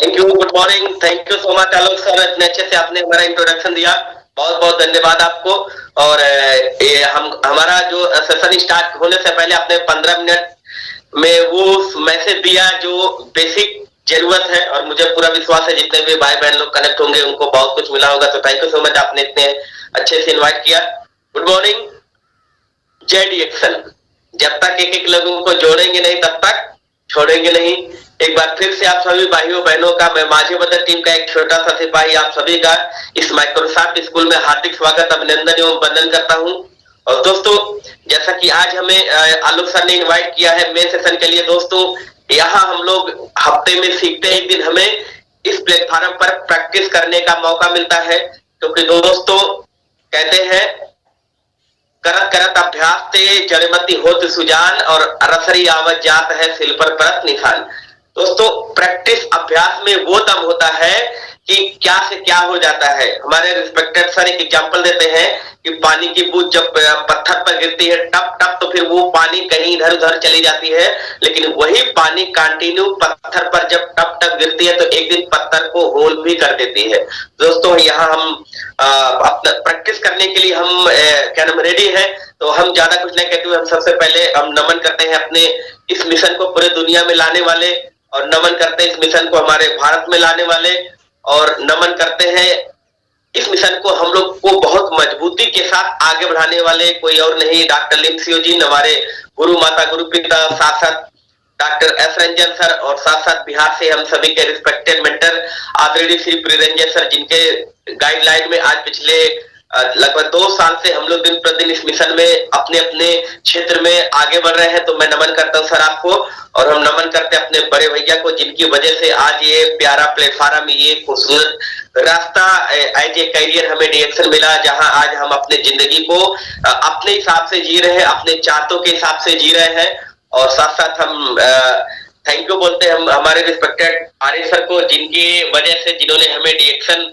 Thank you, good morning. Thank you so much Alok sir, इतने अच्छे से आपने हमारा इंट्रोडक्शन दिया। बहुत बहुत धन्यवाद आपको। और ये हमारा जो सेशन स्टार्ट होने से पहले आपने 15 मिनट में वो मैसेज दिया जो बेसिक जरूरत है, और मुझे पूरा विश्वास है जितने भी भाई बहन लोग कनेक्ट होंगे उनको बहुत कुछ मिला होगा। तो थैंक यू सो मच, आपने इतने अच्छे से इन्वाइट किया। Good morning. जय डीएक्शन। जब तक एक एक लोगों को जोड़ेंगे नहीं तब तक छोड़ेंगे नहीं। एक बार फिर से आप सभी भाइयों बहनों का, मैं माझी बदर टीम का एक छोटा सा सिपाही, आप सभी का इस माइक्रोसॉफ्ट स्कूल में हार्दिक स्वागत, अभिनंदन एवं वंदन करता हूं। और दोस्तों, जैसा कि आज हमें आलोक सर ने इनवाइट किया है मेन सेशन के लिए, दोस्तों यहाँ हम लोग हफ्ते में सीखते एक दिन हमें इस प्लेटफॉर्म पर प्रैक्टिस करने का मौका मिलता है, क्योंकि दोस्तों कहते हैं करत करत अभ्यास ते जड़मती होत सुजान, और रसरी आवत जात है सिल पर परत निशान। दोस्तों, प्रैक्टिस अभ्यास में वो दम होता है कि क्या से क्या हो जाता है। हमारे रिस्पेक्टेड सर एक एग्जांपल देते हैं कि पानी की बूंद जब पत्थर पर गिरती है टप टप, तो फिर वो पानी कहीं इधर उधर चली जाती है, लेकिन वही पानी कंटिन्यू पत्थर पर जब टप टप गिरती है तो एक दिन पत्थर को होल भी कर देती है। दोस्तों, यहाँ हम अपना प्रैक्टिस करने के लिए हम क्या नाम रेडी है। तो हम ज्यादा कुछ नहीं कहते हुए हम सबसे पहले हम नमन करते हैं अपने इस मिशन को पूरे दुनिया में लाने वाले, और नमन करते हैं इस मिशन को हमारे भारत में लाने वाले, और नमन करते हैं इस मिशन को हम लोग को बहुत मजबूती के साथ आगे बढ़ाने वाले कोई और नहीं, डॉक्टर लिमसियो जी, हमारे गुरु माता गुरु पिता, साथ साथ डॉक्टर एस रंजन सर, और साथ साथ बिहार से हम सभी के रिस्पेक्टेड मेंटर आदरणीय श्री प्रियरंजन सर, जिनके गाइडलाइन में आज पिछले लगभग 2 साल से हम लोग दिन प्रतिदिन इस मिशन में अपने अपने क्षेत्र में आगे बढ़ रहे हैं। तो मैं नमन करता हूं सर आपको, और हम नमन करते हैं अपने बड़े भैया को, जिनकी वजह से आज ये प्यारा प्लेटफॉर्म, ये खूबसूरत रास्ता एज ए करियर हमें डीएक्शन मिला, जहां आज हम अपने जिंदगी को अपने हिसाब से जी रहे हैं, अपने चाहतों के हिसाब से जी रहे हैं। और साथ साथ हम थैंक यू बोलते हैं हम हमारे रिस्पेक्टेड आर्य सर को, जिनकी वजह से, जिन्होंने हमें डीएक्शन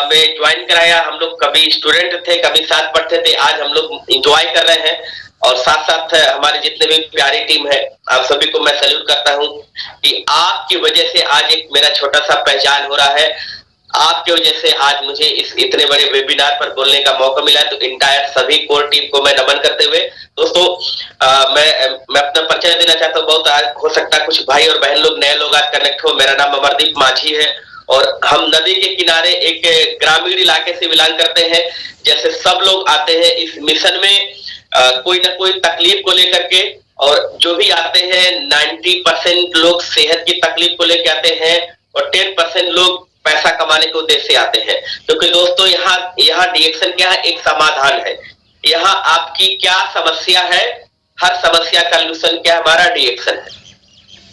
में ज्वाइन कराया। हम लोग कभी स्टूडेंट थे, कभी साथ पढ़ते थे, आज हम लोग इंजॉय कर रहे हैं। और साथ साथ हमारे जितने भी प्यारी टीम है, आप सभी को मैं सैल्यूट करता हूं कि आपकी वजह से आज एक मेरा छोटा सा पहचान हो रहा है। आपकी वजह से आज मुझे इस इतने बड़े वेबिनार पर बोलने का मौका मिला है। तो इंटायर सभी कोर टीम को मैं नमन करते हुए दोस्तों मैं अपना परिचय देना चाहता हूँ। बहुत आज हो सकता है कुछ भाई और बहन लोग नए लोग आज कनेक्ट हो। मेरा नाम अमरदीप माझी है, और हम नदी के किनारे एक ग्रामीण इलाके से बिलोंग करते हैं। जैसे सब लोग आते हैं इस मिशन में कोई ना कोई तकलीफ को लेकर के, और जो भी आते हैं 90% लोग सेहत की तकलीफ को लेकर आते हैं, और 10% लोग पैसा कमाने के उद्देश्य से आते हैं। क्योंकि दोस्तों यहाँ डीएक्शन क्या है, एक समाधान है। यहाँ आपकी क्या समस्या है, हर समस्या का सलूशन क्या हमारा डीएक्शन है।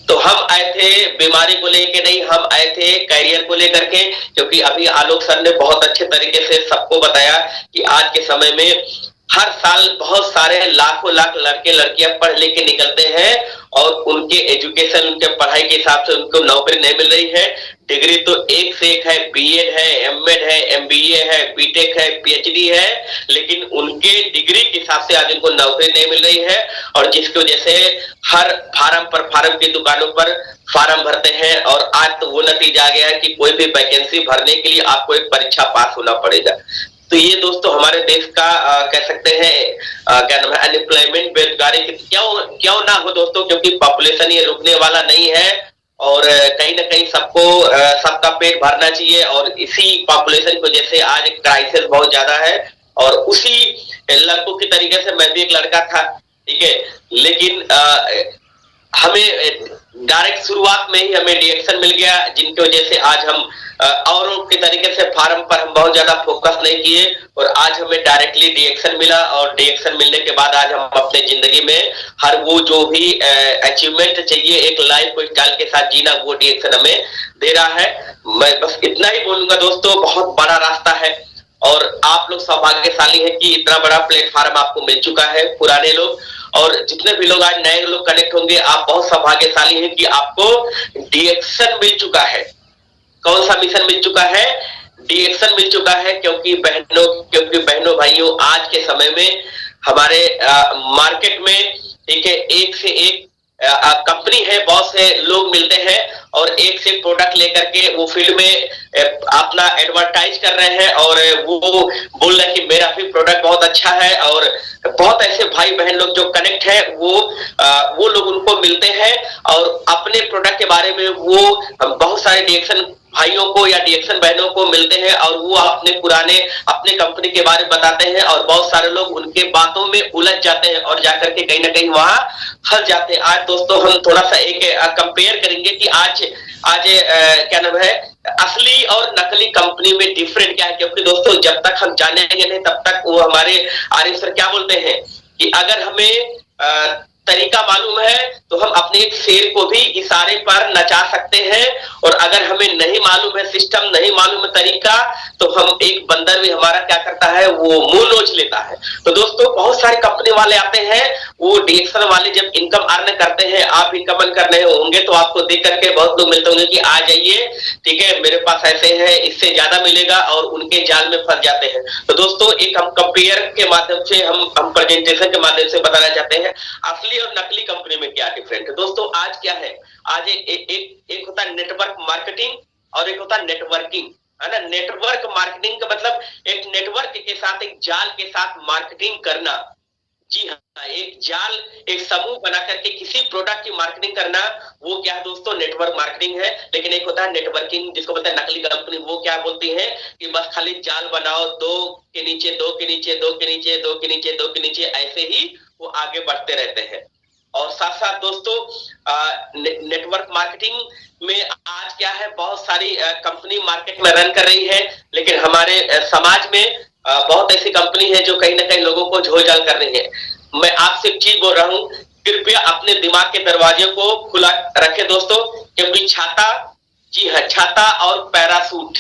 तो हम आए थे बीमारी को लेकर नहीं, हम आए थे कैरियर को लेकर के, क्योंकि अभी आलोक सर ने बहुत अच्छे तरीके से सबको बताया कि आज के समय में हर साल बहुत सारे लाखों लाख लड़के लड़कियां पढ़ लिख के निकलते हैं, और उनके एजुकेशन, उनके पढ़ाई के हिसाब से उनको नौकरी नहीं मिल रही है। डिग्री तो एक से एक है, बीएड है, एमएड है, एमबीए है, बीटेक है, पीएचडी है, लेकिन उनके डिग्री के हिसाब से आज उनको नौकरी नहीं मिल रही है। और जिसकी वजह से हर फार्म की दुकानों पर फार्म भरते हैं, और आज तो वो नतीजा आ गया है कि कोई भी वैकेंसी भरने के लिए आपको एक परीक्षा पास होना पड़ेगा। तो ये दोस्तों हमारे देश का कह सकते हैं क्या नाम है, अनएम्प्लॉयमेंट, बेरोजगारी क्यों ना हो दोस्तों, क्योंकि पॉपुलेशन ये रुकने वाला नहीं है, और कहीं ना कहीं सबको सबका पेट भरना चाहिए। और इसी पॉपुलेशन की वजह से आज क्राइसिस बहुत ज्यादा है। और उसी लड़कों की तरीके से मैं भी एक लड़का था, ठीक है, लेकिन हमें डायरेक्ट शुरुआत में ही हमें डीएक्शन मिल गया, जिनकी वजह से आज हम औरों के तरीके से फार्म पर हम बहुत ज्यादा फोकस नहीं किए, और आज हमें डायरेक्टली डीएक्शन मिला। और डीएक्शन मिलने के बाद आज हम अपने जिंदगी में हर वो जो भी अचीवमेंट चाहिए एक लाइफ को स्टाइल के साथ जीना, वो डीएक्शन हमें दे रहा है। मैं बस इतना ही बोलूंगा दोस्तों, बहुत बड़ा रास्ता है, और आप लोग सौभाग्यशाली हैं कि इतना बड़ा प्लेटफॉर्म आपको मिल चुका है। पुराने लोग और जितने भी लोग आज नए लोग कनेक्ट होंगे, आप बहुत सौभाग्यशाली हैं कि आपको डीएक्शन मिल चुका है। कौन सा मिशन मिल चुका है? डीएक्शन मिल चुका है। क्योंकि बहनों भाइयों, आज के समय में हमारे मार्केट में, ठीक है, एक से एक कंपनी है, बहुत से लोग मिलते हैं, और एक से प्रोडक्ट लेकर के वो फील्ड में अपना एडवर्टाइज कर रहे हैं और वो बोल रहे हैं कि मेरा भी प्रोडक्ट बहुत अच्छा है। और बहुत ऐसे भाई बहन लोग जो कनेक्ट है वो लोग उनको मिलते हैं और अपने प्रोडक्ट के बारे में वो बहुत सारे डिएक्शन भाइयों को या डिएक्शन बहनों को मिलते हैं और वो अपने कंपनी के बारे में बताते हैं और बहुत सारे लोग उनके बातों में उलझ जाते हैं और जाकर के कहीं ना कहीं वहां फंस जाते हैं। आज दोस्तों हम थोड़ा सा एक कंपेयर करेंगे कि आज क्या नाम है, असली और नकली कंपनी में डिफरेंट क्या है। क्योंकि दोस्तों जब तक हम जानेंगे नहीं तब तक वो हमारे आरिफ सर क्या बोलते हैं कि अगर हमें तरीका मालूम है तो हम अपने एक शेर को भी इशारे पर नचा सकते हैं, और अगर हमें नहीं मालूम है सिस्टम, नहीं मालूम है तरीका, तो हम एक बंदर भी हमारा क्या करता है, वो मुंह नोच लेता है। तो दोस्तों बहुत सारे कंपनी वाले आते हैं, वो डिएक्शन वाले जब इनकम अर्न करते हैं, आप भी कमेंट कर रहे होंगे तो आपको देख करके बहुत लोग मिलते होंगे कि आ जाइए, ठीक है मेरे पास ऐसे है, इससे ज्यादा मिलेगा, और उनके जाल में फंस जाते हैं। तो दोस्तों एक हम कंपेयर के माध्यम से हम प्रेजेंटेशन के माध्यम से बताना चाहते हैं असली और नकली कंपनी में क्या डिफरेंट है। दोस्तों आज क्या है, आज एक होता है नेटवर्क मार्केटिंग और एक होता है नेटवर्किंग, है ना। नेटवर्क मार्केटिंग का मतलब एक नेटवर्क के साथ, एक जाल के साथ मार्केटिंग करना। जी हाँ, एक जाल, एक समूह बना करके किसी प्रोडक्ट की मार्केटिंग करना, वो क्या है दोस्तों, नेटवर्क मार्केटिंग है। लेकिन एक होता है नेटवर्किंग, जिसको बोलते हैं नकली कंपनी। वो क्या बोलती है कि बस खाली जाल बनाओ, दो के नीचे दो के नीचे दो के नीचे दो के नीचे दो के नीचे, ऐसे ही वो आगे बढ़ते रहते हैं। और साथ साथ दोस्तों नेटवर्क मार्केटिंग में आज क्या है, बहुत सारी कंपनी मार्केट में रन कर रही है, लेकिन हमारे समाज में बहुत ऐसी कंपनी है जो कहीं ना कहीं लोगों को झोलझाल कर रही है। मैं आपसे एक चीज बोल रहा हूं, कृपया अपने दिमाग के दरवाजे को खुला रखें दोस्तों, क्योंकि छाता, जी हाँ छाता और पैरासूट,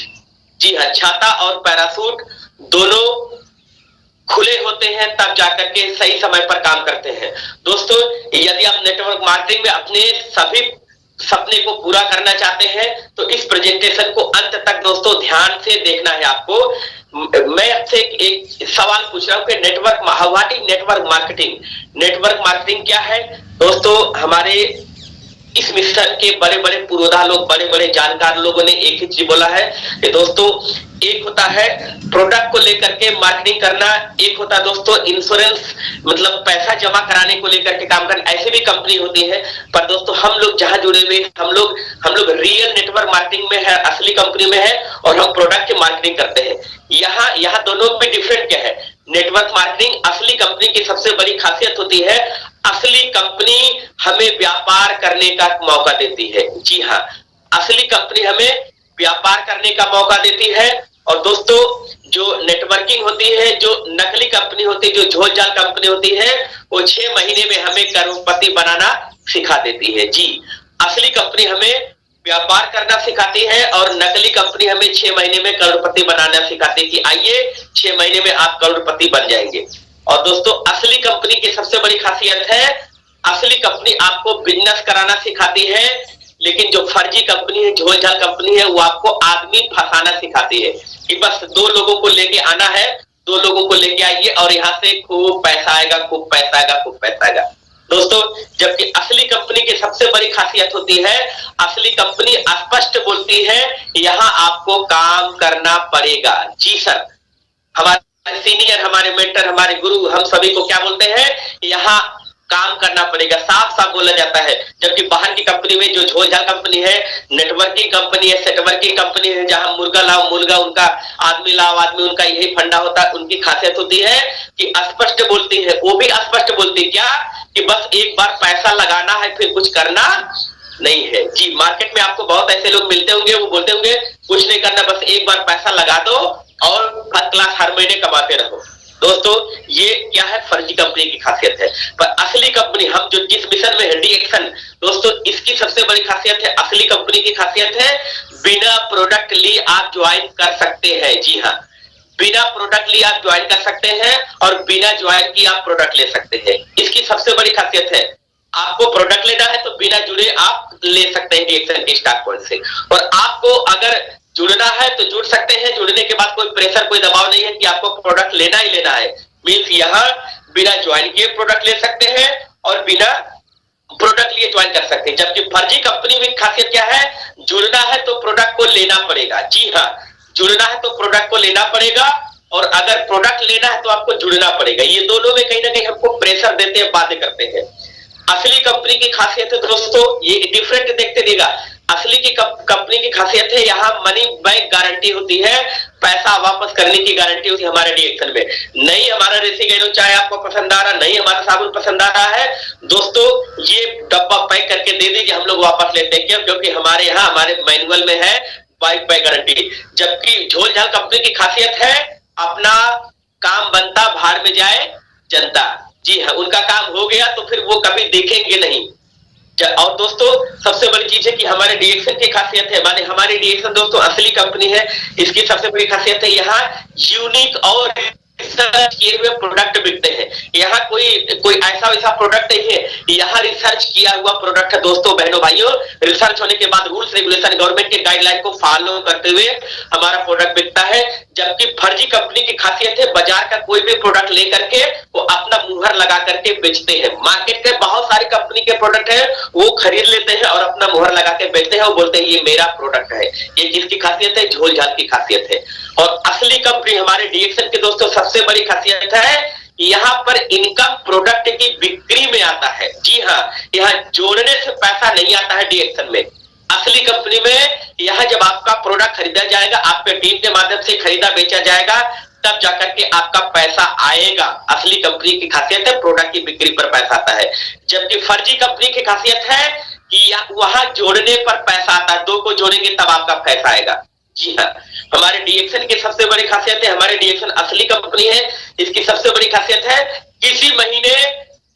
जी हाँ छाता और पैरासूट दोनों खुले होते हैं तब जाकर के सही समय पर काम करते हैं। दोस्तों यदि आप नेटवर्क मार्केटिंग में अपने सभी सपने को पूरा करना चाहते हैं तो इस प्रेजेंटेशन को अंत तक दोस्तों ध्यान से देखना है आपको। मैं आपसे एक सवाल पूछ रहा हूं कि what is network marketing. Network marketing क्या है दोस्तों, हमारे इस मिशन के बड़े बड़े पुरोधा लोग, बड़े बड़े जानकार लोगों ने एक ही चीज बोला है कि दोस्तों एक होता है प्रोडक्ट को लेकर के मार्केटिंग करना, एक होता है दोस्तों इंश्योरेंस, मतलब पैसा जमा कराने को लेकर के काम करना। ऐसे भी कंपनी होती है, पर दोस्तों हम लोग जहां जुड़े हुए, हम लोग रियल नेटवर्क मार्केटिंग में है, असली कंपनी में है, और हम प्रोडक्ट की मार्केटिंग करते हैं। यहाँ दोनों में डिफरेंट क्या है। नेटवर्क मार्केटिंग असली कंपनी की सबसे बड़ी खासियत होती है, असली कंपनी हमें व्यापार करने का मौका देती है। जी हाँ, असली कंपनी हमें व्यापार करने का मौका देती है। और दोस्तों जो नेटवर्किंग होती है, जो नकली कंपनी होती है, जो झोलझाल कंपनी होती है, वो 6 महीने में हमें करोड़पति बनाना सिखा देती है। जी, असली कंपनी हमें व्यापार करना सिखाती है और नकली कंपनी हमें 6 महीने में करोड़पति बनाना सिखाती है कि आइए 6 महीने में आप करोड़पति बन जाएंगे। और दोस्तों असली कंपनी की सबसे बड़ी खासियत है, असली कंपनी आपको बिजनेस कराना सिखाती है, लेकिन जो फर्जी कंपनी है, झोलझाल कंपनी है, वो आपको आदमी फंसाना सिखाती है कि बस 2 लोगों को लेके आना है, 2 लोगों को लेके आइए और यहाँ से खूब पैसा आएगा, खूब पैसा आएगा, खूब पैसा आएगा। दोस्तों जबकि असली कंपनी की सबसे बड़ी खासियत होती है, असली कंपनी स्पष्ट बोलती है यहाँ आपको काम करना पड़ेगा। जी सर, हमारे सीनियर, हमारे मेंटर, हमारे गुरु, हम सभी को क्या बोलते हैं, यहाँ काम करना पड़ेगा, साफ साफ बोला जाता है। जबकि बाहर की कंपनी में जो झोलझाल कंपनी है, नेटवर्किंग कंपनी है, सेटवर्किंग कंपनी है, जहां मुर्गा लाओ मुर्गा उनका, आदमी लाओ आदमी उनका, यही फंडा होता है। उनकी खासियत होती है कि स्पष्ट बोलती है, वो भी स्पष्ट बोलती क्या कि बस एक बार पैसा लगाना है, फिर कुछ करना नहीं है। जी, मार्केट में आपको बहुत ऐसे लोग मिलते होंगे, वो बोलते होंगे कुछ नहीं करना, बस एक बार पैसा लगा दो और फर्स्ट क्लास हर महीने कमाते रहो। दोस्तों ये क्या है, फर्जी कंपनी की खासियत है। पर असली कंपनी, हम जो जिस मिशन में है डिएक्शन, दोस्तों इसकी सबसे बड़ी खासियत है, असली कंपनी की खासियत है, बिना प्रोडक्ट लिए आप ज्वाइन कर सकते हैं। जी हाँ, बिना प्रोडक्ट लिए आप ज्वाइन कर सकते हैं और बिना ज्वाइन किए आप प्रोडक्ट ले सकते हैं। इसकी सबसे बड़ी खासियत है, आपको प्रोडक्ट लेना है तो बिना जुड़े आप ले सकते हैं डिएक्शन के स्टार्ट पॉइंट से, और आपको अगर जुड़ना है तो जुड़ सकते हैं। जुड़ने के बाद कोई प्रेशर, कोई दबाव नहीं है कि आपको प्रोडक्ट लेना ही लेना है। मीन्स यहाँ बिना ज्वाइन किए प्रोडक्ट ले सकते हैं और बिना प्रोडक्ट लिए ज्वाइन कर सकते हैं। जबकि फर्जी कंपनी में खासियत क्या है, जुड़ना है तो प्रोडक्ट को लेना पड़ेगा। जी हाँ, जुड़ना है तो प्रोडक्ट को लेना पड़ेगा, और अगर प्रोडक्ट लेना है तो आपको जुड़ना पड़ेगा। ये दोनों में कहीं ना कहीं हमको प्रेशर देते हैं, बाध्य करते हैं। असली कंपनी की खासियत है दोस्तों, ये डिफरेंट देखते रहिएगा। असली की कंपनी की खासियत है, यहाँ मनी बैक गारंटी होती है, पैसा वापस करने की गारंटी होती है हमारे डीएक्शन में। नहीं हमारा रेसिगेनो चाय आपको पसंद आ रहा, नहीं हमारा साबुन पसंद आ रहा है दोस्तों, ये डब्बा पैक करके दे दीजिए, हम लोग वापस लेते हैं। क्यों? क्योंकि हमारे यहाँ हमारे मैनुअल में है बाइक बैक गारंटी। जबकि झोल झाल कंपनी की खासियत है, अपना काम बनता भाड़ में जाए जनता। जी हाँ, उनका काम हो गया तो फिर वो कभी देखेंगे नहीं। और दोस्तों सबसे बड़ी चीज है कि हमारे डीएक्शन की खासियत है, माने हमारी डीएक्शन दोस्तों असली कंपनी है, इसकी सबसे बड़ी खासियत है यहाँ यूनिक और रिसर्च किए हुए प्रोडक्ट बिकते हैं। यहाँ कोई ऐसा वैसा प्रोडक्ट नहीं है, यहाँ रिसर्च किया हुआ प्रोडक्ट है दोस्तों बहनों भाइयों। रिसर्च होने के बाद रूल्स रेगुलेशन गवर्नमेंट के गाइडलाइन को फॉलो करते हुए हमारा प्रोडक्ट बिकता है। जबकि फर्जी कंपनी की खासियत है, बाजार का कोई भी प्रोडक्ट लेकर के वो अपना मुहर लगा करके बेचते हैं। मार्केट के बहुत सारी कंपनी के प्रोडक्ट है, वो खरीद लेते हैं और अपना मुहर लगा के बेचते हैं, वो बोलते हैं ये मेरा प्रोडक्ट है। ये किसकी खासियत है? झोल झाल की खासियत है। और असली कंपनी हमारे डीएक्शन के दोस्तों सबसे बड़ी खासियत है, यहाँ पर इनकम प्रोडक्ट की बिक्री में आता है। जी हाँ, यहाँ जोड़ने से पैसा नहीं आता है डीएक्शन में। असली कंपनी में यहाँ जब आपका प्रोडक्ट खरीदा जाएगा, आपके टीम के माध्यम से खरीदा बेचा जाएगा, तब जाकर के आपका पैसा आएगा। असली कंपनी की खासियत है प्रोडक्ट की बिक्री पर पैसा आता है। जबकि फर्जी कंपनी की खासियत है कि वहां जोड़ने पर पैसा आता है, दो को जोड़ेंगे तब आपका पैसा आएगा। जी हाँ, हमारे डीएक्शन की सबसे बड़ी खासियत है, हमारे डीएक्शन असली कंपनी है, इसकी सबसे बड़ी खासियत है किसी महीने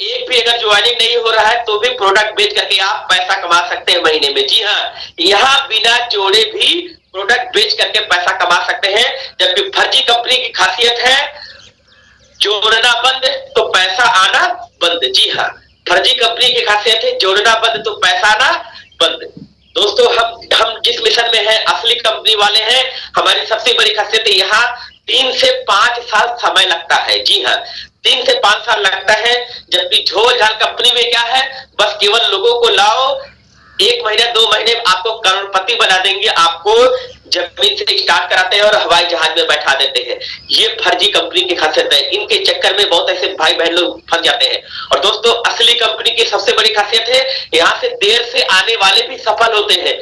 एक भी अगर ज्वाइनिंग नहीं हो रहा है तो भी प्रोडक्ट बेच करके आप पैसा कमा सकते हैं महीने में। जी हाँ, यहाँ बिना जोड़े भी प्रोडक्ट बेच करके पैसा कमा सकते हैं। जबकि फर्जी कंपनी की खासियत है जोड़ना बंद तो पैसा आना बंद। जी हाँ, फर्जी कंपनी की खासियत है जोड़ना बंद तो पैसा आना बंद। दोस्तों हम जिस मिशन में है असली कंपनी वाले हैं, हमारी सबसे बड़ी खासियत है यहाँ 3 से 5 साल समय लगता है। जी हाँ, 3 से 5 साल लगता है। जबकि झोल झाल कंपनी में क्या है, बस केवल लोगों को लाओ, 1 महीने 2 महीने आपको करोड़पति बना देंगे, आपको जमीन से स्टार्ट कराते हैं और हवाई जहाज में बैठा देते हैं। ये फर्जी कंपनी की खासियत है, इनके चक्कर में बहुत ऐसे भाई बहन लोग फंस जाते हैं। और दोस्तों असली कंपनी की सबसे बड़ी खासियत है, यहाँ से देर से आने वाले भी सफल होते हैं।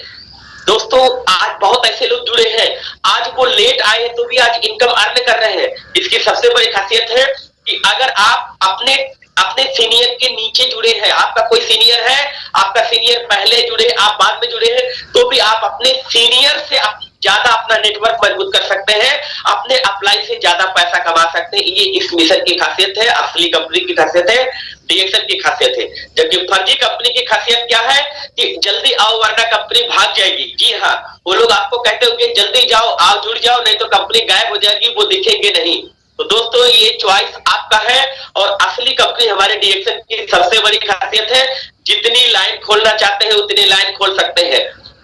दोस्तों आज बहुत ऐसे लोग जुड़े हैं, आज वो लेट आए तो भी आज इनकम अर्न कर रहे हैं। इसकी सबसे बड़ी खासियत है कि अगर आप अपने सीनियर के नीचे जुड़े हैं, आपका कोई सीनियर है, आपका सीनियर पहले जुड़े, आप बाद में जुड़े हैं, तो भी आप अपने सीनियर से ज्यादा अपना नेटवर्क मजबूत कर सकते हैं, अपने अप्लाई से ज्यादा पैसा कमा सकते हैं। ये इस मिशन की खासियत है, असली कंपनी की खासियत है, डीएक्शन की खासियत है। जबकि फर्जी कंपनी की खासियत क्या है कि जल्दी आओ वरना कंपनी भाग जाएगी। जी हाँ, वो लोग आपको कहते होंगे जल्दी जाओ, आओ जुड़ जाओ, नहीं तो कंपनी गायब हो जाएगी, वो दिखेंगे नहीं। तो दोस्तों ये चॉइस आपका है। और असली कंपनी हमारे डीएक्शन की सबसे बड़ी खासियत है, जितनी लाइन खोलना चाहते हैं उतनी लाइन खोल सकते हैं।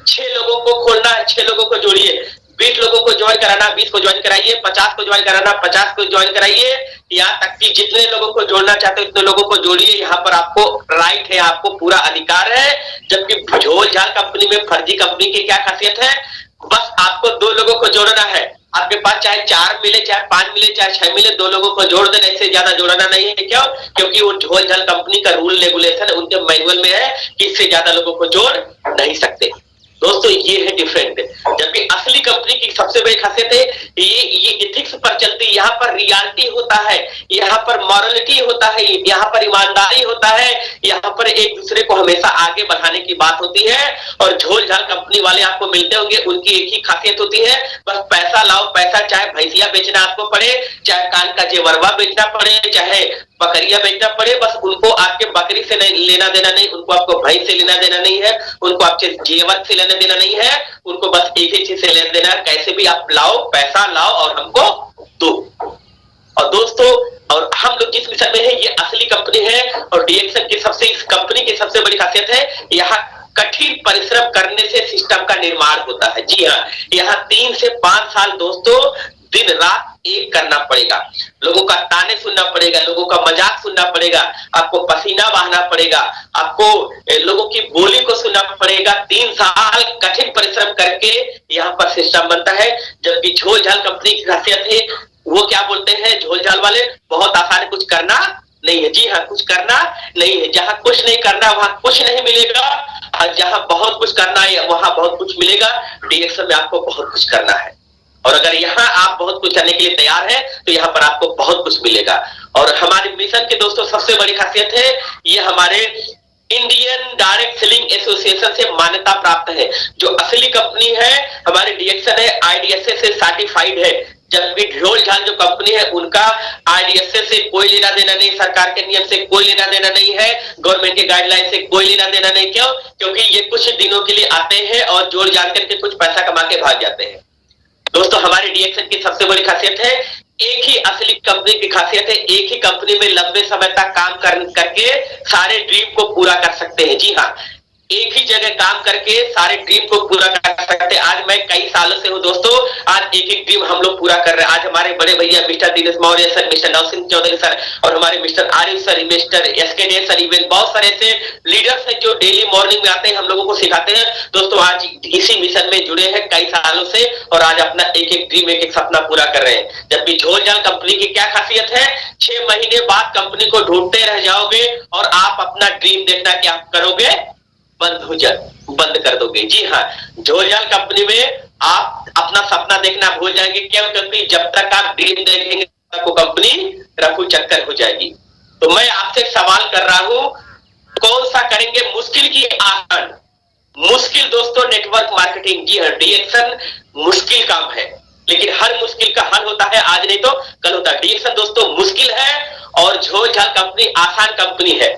6 लोगों को खोलना है, 6 लोगों को जोड़िए, 20 लोगों को ज्वाइन कराना, 20 को ज्वाइन कराइए, 50 को ज्वाइन कराना, 50 को ज्वाइन कराइए, यहाँ तक कि जितने लोगों को जोड़ना चाहते हैं उतने लोगों को जोड़िए। यहाँ पर आपको राइट है, आपको पूरा अधिकार है। जबकि झोल झाल कंपनी में फर्जी कंपनी की क्या खासियत है, बस आपको 2 लोगों को जोड़ना है। आपके पास चाहे 4 मिले, चाहे 5 मिले, चाहे 6 मिले, 2 लोगों को जोड़ देना, इससे ज्यादा जोड़ना नहीं है। क्यों? क्योंकि वो झोल झाल कंपनी का रूल रेगुलेशन उनके मैनुअल में है कि इससे ज्यादा लोगों को जोड़ नहीं सकते। दोस्तों ये है डिफरेंट। जबकि असली कंपनी की सबसे बड़ी खासियत है ये इथिक्स पर चलती है, यहाँ पर रियलिटी होता है, यहाँ पर मॉरलिटी होता है, यहाँ पर ईमानदारी होता है, यहाँ पर एक दूसरे को हमेशा आगे बढ़ाने की बात होती है। और झोल झाल कंपनी वाले आपको मिलते होंगे, उनकी एक ही खासियत होती है, बस पैसा लाओ पैसा, चाहे भैंसिया बेचना आपको पड़े, चाहे कान का जेवरवा बेचना पड़े, चाहे बकरिया बेचना पड़े, बस उनको आपके बकरी से नहीं लेना देना नहीं, उनको आपको भैंस से लेना देना नहीं है, उनको आपके जेवर से लेना देना नहीं है, उनको बस एक ही चीज से लेना देना है, कैसे भी आप लाओ, पैसा लाओ और हमको दो। और दोस्तों और हम लोग जिस मिशन में है ये असली कंपनी है। और डीएक्शन की इस कंपनी की सबसे बड़ी खासियत है, यहाँ कठिन परिश्रम करने से सिस्टम का निर्माण होता है। जी हाँ, यहाँ 3 से 5 साल दोस्तों दिन रात एक करना पड़ेगा, लोगों का ताने सुनना पड़ेगा, लोगों का मजाक सुनना पड़ेगा, आपको पसीना बहाना पड़ेगा, आपको लोगों की बोली को सुनना पड़ेगा। 3 साल कठिन परिश्रम करके यहाँ पर सिस्टम बनता है। जबकि झोल झाल कंपनी की खासियत है, वो क्या बोलते हैं झोल झाल वाले, बहुत आसान है, कुछ करना नहीं है। जी हाँ, कुछ करना नहीं है। जहां कुछ नहीं करना वहां कुछ नहीं मिलेगा, और जहां बहुत कुछ करना है वहां बहुत कुछ मिलेगा। डीएक्शन में आपको बहुत कुछ करना है, और अगर यहाँ आप बहुत कुछ करने के लिए तैयार हैं तो यहाँ पर आपको बहुत कुछ मिलेगा। और हमारे मिशन के दोस्तों सबसे बड़ी खासियत है, ये हमारे इंडियन डायरेक्ट सेलिंग एसोसिएशन से मान्यता प्राप्त है। जो असली कंपनी है हमारी डीएक्शन है, आईडीएसए से सर्टिफाइड है। जबकि ढोल झाल जो कंपनी है उनका आईडीएसए से कोई लेना देना नहीं, सरकार के नियम से कोई लेना देना नहीं है, गवर्नमेंट के गाइडलाइन से कोई लेना देना नहीं। क्यों? क्योंकि ये कुछ दिनों के लिए आते हैं और जोड़ जान करके कुछ पैसा कमा के भाग जाते हैं। दोस्तों हमारी डीएक्शन की सबसे बड़ी खासियत है, एक ही असली कंपनी की खासियत है, एक ही कंपनी में लंबे समय तक काम करके सारे ड्रीम को पूरा कर सकते हैं। जी हाँ, एक ही जगह काम करके सारे ड्रीम को पूरा कर सकते हैं। आज मैं कई सालों से हूं दोस्तों, आज एक एक ड्रीम हम लोग पूरा कर रहे हैं। आज हमारे बड़े भैया mister Dinesh Maurya sir, mister Nav Singh Chaudhary sir, और हमारे mister Arif sir, mister SK sir, even बहुत सारे ऐसे लीडर्स हैं जो डेली मॉर्निंग में आते हैं, हम लोगों को सिखाते हैं। दोस्तों आज इसी मिशन में जुड़े हैं कई सालों से, और आज अपना एक एक ड्रीम, एक एक सपना पूरा कर रहे हैं। जबकि झोल झाल कंपनी की क्या खासियत है, 6 महीने बाद कंपनी को ढूंढते रह जाओगे और आप अपना ड्रीम देखना क्या करोगे, बंद कर दोगे। जी हाँ, झोल झाल कंपनी में आप अपना सपना देखना भूल जाएंगे। क्यों? क्योंकि जब तक आप ड्रीम देखेंगे आपको कंपनी रफू चक्कर हो जाएगी। तो मैं आपसे सवाल कर रहा हूं, कौन सा करेंगे, मुश्किल की आसान? मुश्किल दोस्तों नेटवर्क मार्केटिंग। जी हाँ, डीएक्शन मुश्किल काम है, लेकिन हर मुश्किल का हल होता है, आज नहीं तो कल होता है। डीएक्शन दोस्तों मुश्किल है और झोल झाल कंपनी आसान कंपनी है।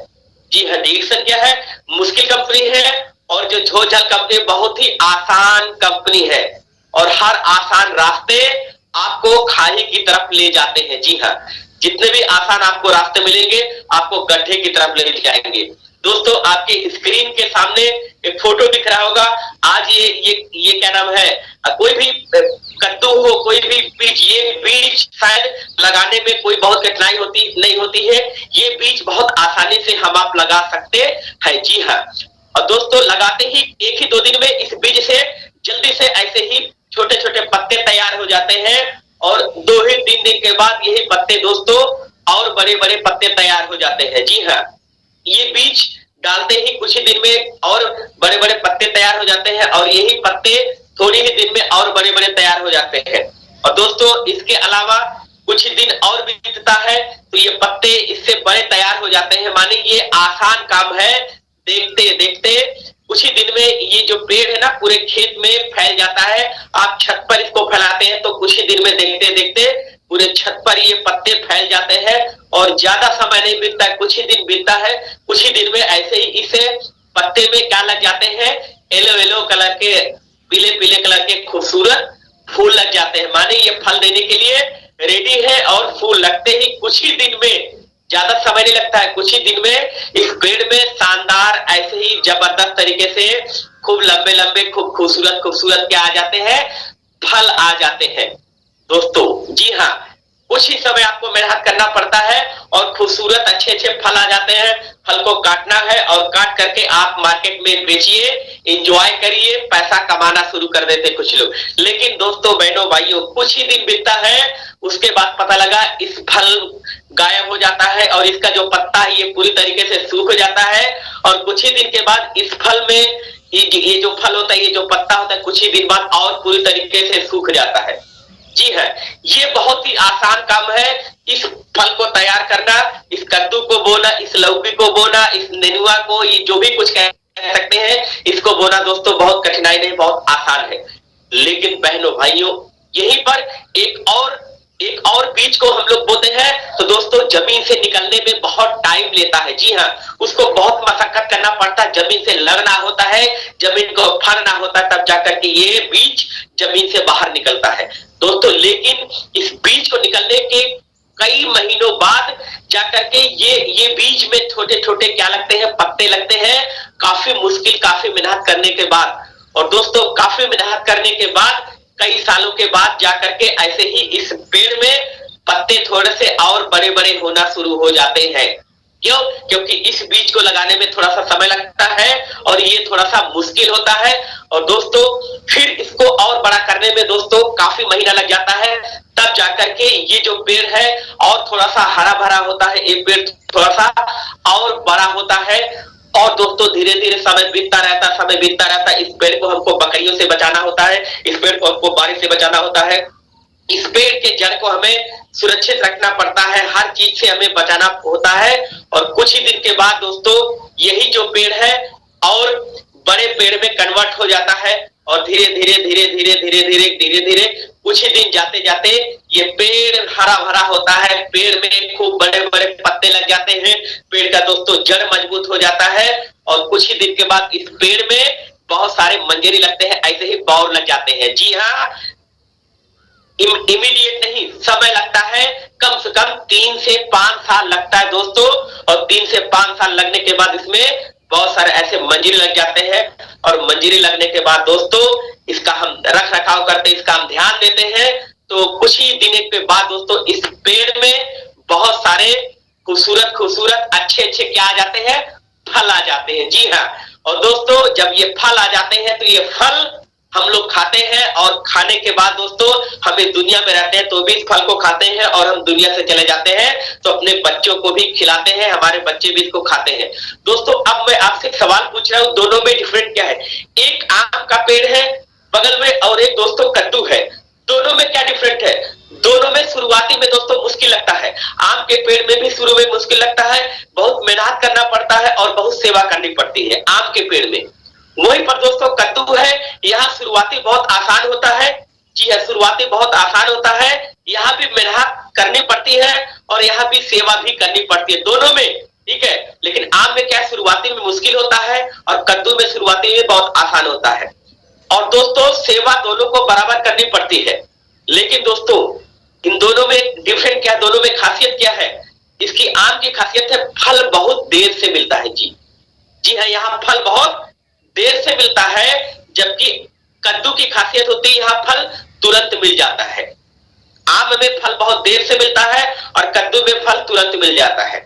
जी हाँ, डीएक्शन क्या है, मुश्किल कंपनी है, और जो झोल झाल कंपनी बहुत ही आसान कंपनी है, और हर आसान रास्ते आपको खाई की तरफ ले जाते हैं। जी हाँ, जितने भी आसान आपको रास्ते मिलेंगे आपको गड्ढे की तरफ ले जाएंगे। दोस्तों आपके स्क्रीन के सामने एक फोटो दिख रहा होगा। आज ये क्या नाम है, कोई भी कद्दू हो, कोई भी बीज, ये बीज शायद लगाने में कोई बहुत कठिनाई नहीं होती है, ये बीज बहुत आसानी से हम आप लगा सकते हैं। जी हाँ, और दोस्तों लगाते ही 1 ही 2 दिन में इस बीज से जल्दी से ऐसे ही छोटे छोटे पत्ते तैयार हो जाते हैं, और 2 ही 3 दिन के बाद यही पत्ते दोस्तों और बड़े बड़े पत्ते तैयार हो जाते हैं। जी हाँ, ये बीज डालते ही कुछ ही दिन में और बड़े बड़े पत्ते तैयार हो जाते हैं, और यही पत्ते थोड़ी ही दिन में और बड़े बड़े तैयार हो जाते हैं। और दोस्तों इसके अलावा कुछ ही दिन और बीतता है तो ये पत्ते इससे बड़े तैयार हो जाते हैं। माने ये आसान काम है, देखते देखते कुछ ही दिन में ये जो पेड़ है ना पूरे खेत में फैल जाता है। आप छत पर इसको फैलाते हैं तो कुछ ही दिन में देखते देखते पूरे छत पर ये पत्ते फैल जाते हैं, और ज्यादा समय नहीं बीतता है, कुछ ही दिन बीतता है। कुछ ही दिन में ऐसे ही इसे पत्ते में क्या लग जाते हैं, येलो येलो कलर के, पीले पीले कलर के खूबसूरत फूल लग जाते हैं। माने ये फल देने के लिए रेडी है, और फूल लगते ही कुछ ही दिन में, ज्यादा समय नहीं लगता है, कुछ ही दिन में इस पेड़ में शानदार ऐसे ही जबरदस्त तरीके से खूब लंबे लंबे खूब खूबसूरत खूबसूरत क्या आ जाते हैं, फल आ जाते हैं दोस्तों। जी हाँ, कुछ ही समय आपको मेहनत करना पड़ता है और खूबसूरत अच्छे अच्छे फल आ जाते हैं। फल को काटना है और काट करके आप मार्केट में बेचिए, एंजॉय करिए, पैसा कमाना शुरू कर देते कुछ लोग। लेकिन दोस्तों बहनों भाइयों, कुछ ही दिन बीतता है, उसके बाद पता लगा इस फल गायब हो जाता है, और इसका जो पत्ता है ये पूरी तरीके से सूख जाता है, और कुछ ही दिन के बाद इस फल में ये जो फल होता है, ये जो पत्ता होता है, कुछ ही दिन बाद और पूरी तरीके से सूख जाता है। जी है, ये बहुत ही आसान काम है इस फल को तैयार करना, इस कद्दू को बोना, इस लौकी को बोना, इस नेनुआ को, ये जो भी कुछ कह सकते हैं, इसको बोना दोस्तों बहुत कठिनाई नहीं, बहुत आसान है। लेकिन बहनों भाइयों, यहीं पर एक और बीज को हम लोग बोते हैं तो दोस्तों जमीन से निकलने में बहुत टाइम लेता है। जी हाँ, उसको बहुत मशक्कत करना पड़ता है, जमीन से लगना होता है, जमीन को फड़ना होता है, तब जाकर के ये बीज जमीन से बाहर निकलता है दोस्तों। लेकिन इस बीज को निकलने के कई महीनों बाद जाकर के ये बीज में छोटे छोटे क्या लगते हैं, पत्ते लगते हैं। काफी मुश्किल, काफी मेहनत करने के बाद, और दोस्तों काफी मेहनत करने के बाद कई सालों के बाद जाकर के ऐसे ही इस पेड़ में पत्ते थोड़े से और बड़े बड़े होना शुरू हो जाते हैं। क्यों? क्योंकि इस बीज को लगाने में थोड़ा सा समय लगता है और ये थोड़ा सा मुश्किल होता है। और दोस्तों फिर इसको और बड़ा करने में दोस्तों काफी महीना लग जाता है, तब जाकर के ये जो पेड़ है और थोड़ा सा हरा भरा होता है, ये पेड़ थोड़ा सा और बड़ा होता है। और दोस्तों धीरे धीरे समय बीतता रहता है। इस पेड़ को हमको बकरियों से बचाना होता है, इस पेड़ को हमको बारिश से बचाना होता है, इस पेड़ के जड़ को हमें सुरक्षित रखना पड़ता है, हर चीज से हमें बचाना होता है। और कुछ ही दिन के बाद दोस्तों यही जो पेड़ है और बड़े पेड़ में कन्वर्ट हो जाता है और धीरे धीरे कुछ ही दिन जाते जाते ये पेड़ हरा भरा होता है, पेड़ में खूब बड़े बड़े पत्ते लग जाते हैं, पेड़ का दोस्तों जड़ मजबूत हो जाता है और कुछ ही दिन के बाद इस पेड़ में बहुत सारे मंजरी लगते हैं, ऐसे ही बौर लग जाते हैं। जी हाँ, इमीडिएट नहीं, समय लगता है, कम से कम 3 से 5 साल लगता है दोस्तों। और 3 से 5 साल लगने के बाद इसमें बहुत सारे ऐसे मंजरी लग जाते हैं और मंजरी लगने के बाद दोस्तों इसका हम रख रखाव करते हैं, इसका हम ध्यान देते हैं। तो कुछ ही दिनों के बाद दोस्तों इस पेड़ में बहुत सारे खूबसूरत अच्छे क्या आ जाते हैं, फल आ जाते हैं। जी हाँ, और दोस्तों जब ये फल आ जाते हैं तो ये फल हम लोग खाते हैं और खाने के बाद दोस्तों हमें दुनिया में रहते हैं तो भी इस फल को खाते हैं और हम दुनिया से चले जाते हैं तो अपने बच्चों को भी खिलाते हैं, हमारे बच्चे भी इसको खाते हैं। दोस्तों अब मैं आपसे एक सवाल पूछ रहा हूँ, दोनों में डिफरेंट क्या है? एक आम का पेड़ है बगल में और एक दोस्तों कद्दू है, दोनों में क्या डिफरेंट है? दोनों में शुरुआती में दोस्तों मुश्किल लगता है, आम के पेड़ में भी शुरू में मुश्किल लगता है, बहुत मेहनत करना पड़ता है और बहुत सेवा करनी पड़ती है आम के पेड़ में। वहीं पर दोस्तों कद्दू है, यहाँ शुरुआती बहुत आसान होता है। जी हाँ, शुरुआती बहुत आसान होता है, यहाँ भी मेहनत करनी पड़ती है और यहाँ भी सेवा भी करनी पड़ती है, दोनों में, ठीक है। लेकिन आम में क्या शुरुआती में मुश्किल होता है और कद्दू में शुरुआती में बहुत आसान होता है। और दोस्तों सेवा दोनों को बराबर करनी पड़ती है। लेकिन दोस्तों इन दोनों में डिफरेंट क्या, दोनों में खासियत क्या है? इसकी आम की खासियत है फल बहुत देर से मिलता है। जी हाँ, यहाँ फल बहुत देर से मिलता है, जबकि कद्दू की खासियत होती है यहाँ फल तुरंत मिल जाता है। आम में फल बहुत देर से मिलता है और कद्दू में फल तुरंत मिल जाता है।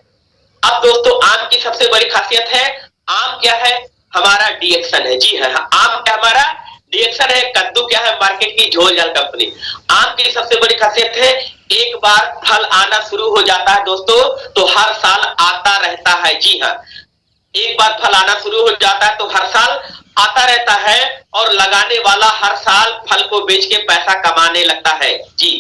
अब दोस्तों आम की सबसे बड़ी खासियत है, आम क्या है? हमारा डीएक्शन है। जी हाँ, आम क्या हमारा डीएक्शन है, कद्दू क्या है? मार्केट की झोल झाल कंपनी। आम की सबसे बड़ी खासियत है, एक बार फल आना शुरू हो जाता है दोस्तों तो हर साल आता रहता है। जी हाँ, एक बार फल आना शुरू हो जाता है तो हर साल आता रहता है और लगाने वाला हर साल फल को बेच के पैसा कमाने लगता है। जी,